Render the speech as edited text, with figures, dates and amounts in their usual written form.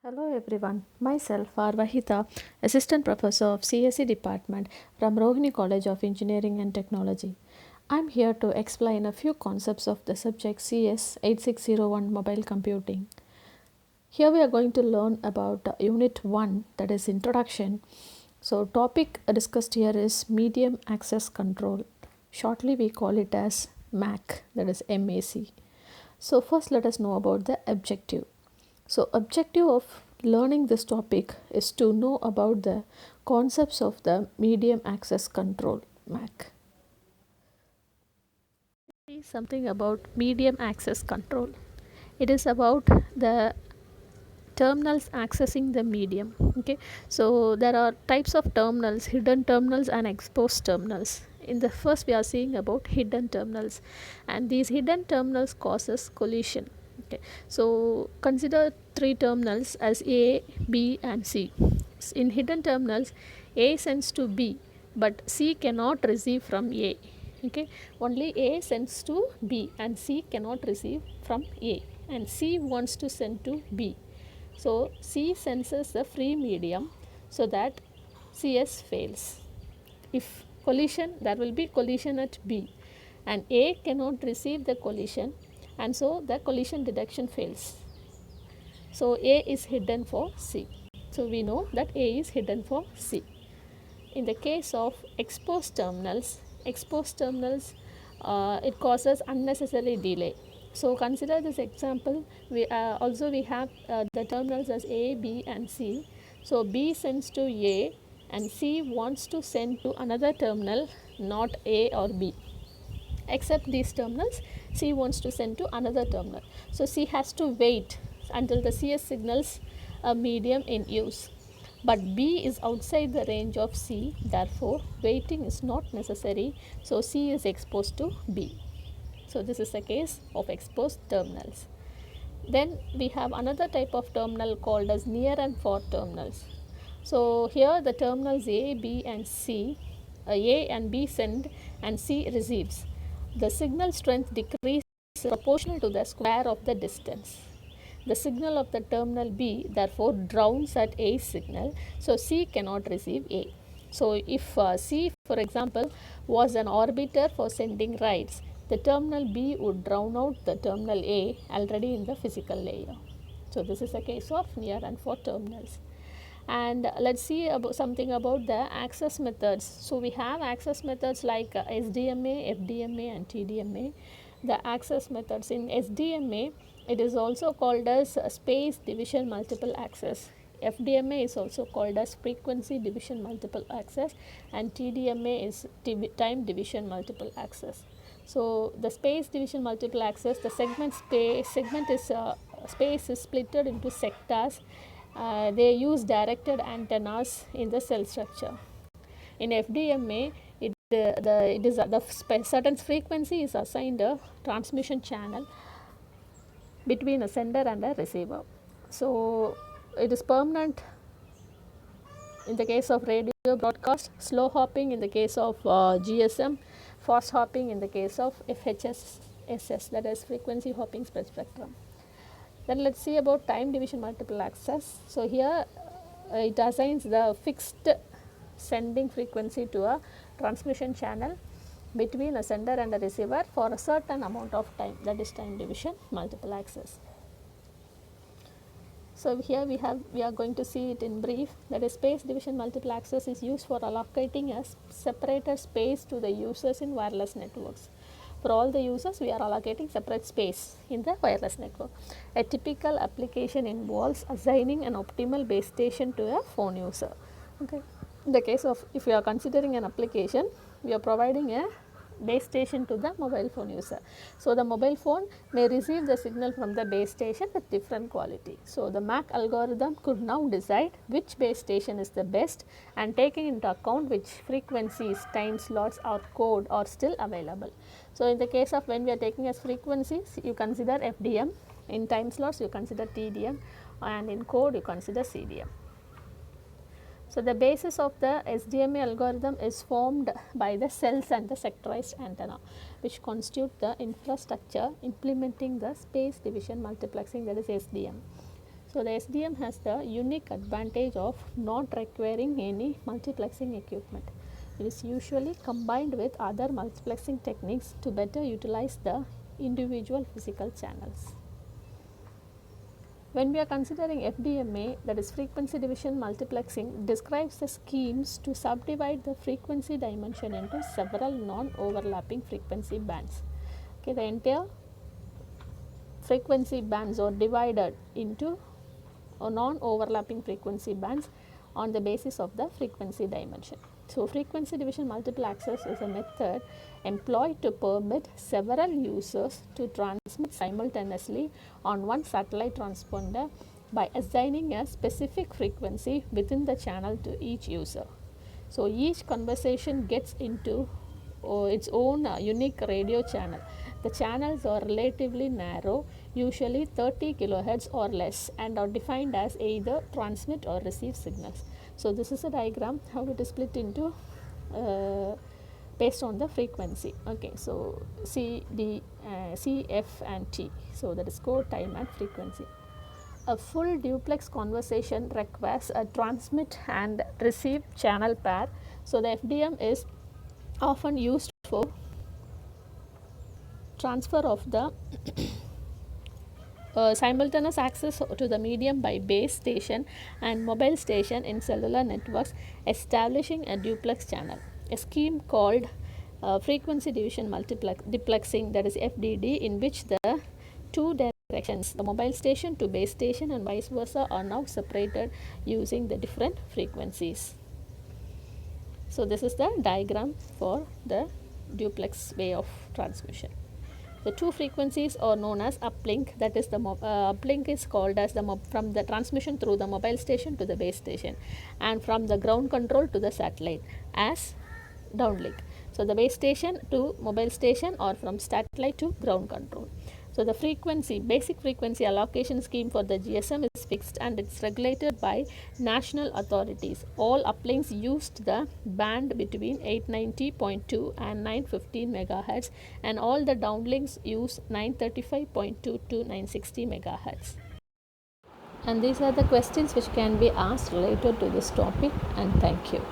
Hello everyone, myself Arvahita, Assistant Professor of CSE Department from Rohini College of Engineering and Technology. I'm here to explain a few concepts of the subject CS 8601 Mobile Computing. Here we are going to learn about Unit 1, that is Introduction. So topic discussed here is Medium Access Control. Shortly we call it as MAC, that is MAC. So first let us know about the objective. So objective of learning this topic is to know about the concepts of the medium access control MAC. Something about medium access control. It is about the terminals accessing the medium. Okay, so there are types of terminals: hidden terminals and exposed terminals. In the first we are seeing about hidden terminals, and these hidden terminals causes collision. Okay, so consider three terminals as A, B and C. In hidden terminals, A sends to B but C cannot receive from A. Okay, only A sends to B and C cannot receive from A, and C wants to send to B. So C senses the free medium so that CS fails. If collision, there will be collision at B, and A cannot receive the collision, and so the collision detection fails. So A is hidden for C. So we know that A is hidden for C. In the case of exposed terminals, it causes unnecessary delay. So consider this example. We have the terminals as A, B and C. So B sends to A and C wants to send to another terminal, not A or B. Except these terminals, C wants to send to another terminal. So C has to wait until the CS signals a medium in use. But B is outside the range of C, therefore waiting is not necessary. So C is exposed to B. So this is the case of exposed terminals. Then we have another type of terminal called as near and far terminals. So here the terminals A, B and C, A and B send and C receives. The signal strength decreases proportional to the square of the distance. The signal of the terminal B therefore drowns at A's signal, so C cannot receive A. So if C, for example, was an orbiter for sending writes, the terminal B would drown out the terminal A already in the physical layer. So this is a case of near and far terminals. And let's see about something about the access methods. So we have access methods like SDMA, FDMA and TDMA. The access methods in SDMA, it is also called as space division multiple access. FDMA is also called as frequency division multiple access, and TDMA is time division multiple access. So the space division multiple access, the space is splitted into sectors. They use directed antennas in the cell structure. In FDMA, certain frequency is assigned a transmission channel between a sender and a receiver. So it is permanent in the case of radio broadcast, slow hopping in the case of GSM, fast hopping in the case of FHSS, that is frequency hopping spread spectrum. Then let's see about time division multiple access. So here it assigns the fixed sending frequency to a transmission channel between a sender and a receiver for a certain amount of time, that is time division multiple access. So here we are going to see it in brief, that is space division multiple access is used for allocating a separated space to the users in wireless networks. For all the users, we are allocating separate space in the wireless network. A typical application involves assigning an optimal base station to a phone user. Okay. In the case of, if we are considering an application, we are providing a base station to the mobile phone user. So the mobile phone may receive the signal from the base station with different quality. So the MAC algorithm could now decide which base station is the best, and taking into account which frequencies, time slots or code are still available. So in the case of when we are taking as frequencies, you consider FDM, in time slots you consider TDM, and in code you consider CDM. So the basis of the SDMA algorithm is formed by the cells and the sectorized antenna, which constitute the infrastructure implementing the space division multiplexing, that is SDM. So the SDM has the unique advantage of not requiring any multiplexing equipment. It is usually combined with other multiplexing techniques to better utilize the individual physical channels. When we are considering FDMA, that is frequency division multiplexing, describes the schemes to subdivide the frequency dimension into several non-overlapping frequency bands. Okay, the entire frequency bands are divided into non-overlapping frequency bands on the basis of the frequency dimension. So frequency division multiplexers is a method employed to permit several users to transmit simultaneously on one satellite transponder by assigning a specific frequency within the channel to each user. So each conversation gets into its own unique radio channel. The channels are relatively narrow, usually 30 kilohertz or less, and are defined as either transmit or receive signals. So this is a diagram how it is split into based on the frequency. Okay, so C, D, C, F and T. So that is code, time and frequency. A full duplex conversation requires a transmit and receive channel pair. So the FDM is often used for transfer of the simultaneous access to the medium by base station and mobile station in cellular networks, establishing a duplex channel. A scheme called frequency division multiplexing, that is FDD, in which the two directions, the mobile station to base station and vice versa, are now separated using the different frequencies. So this is the diagram for the duplex way of transmission. The two frequencies are known as uplink, that is the uplink is called as the from the transmission through the mobile station to the base station, and from the ground control to the satellite as downlink. So the base station to mobile station, or from satellite to ground control. So the frequency, basic frequency allocation scheme for the GSM is fixed and it's regulated by national authorities. All uplinks used the band between 890.2 and 915 megahertz, and all the downlinks use 935.2 to 960 megahertz. And these are the questions which can be asked related to this topic, and thank you.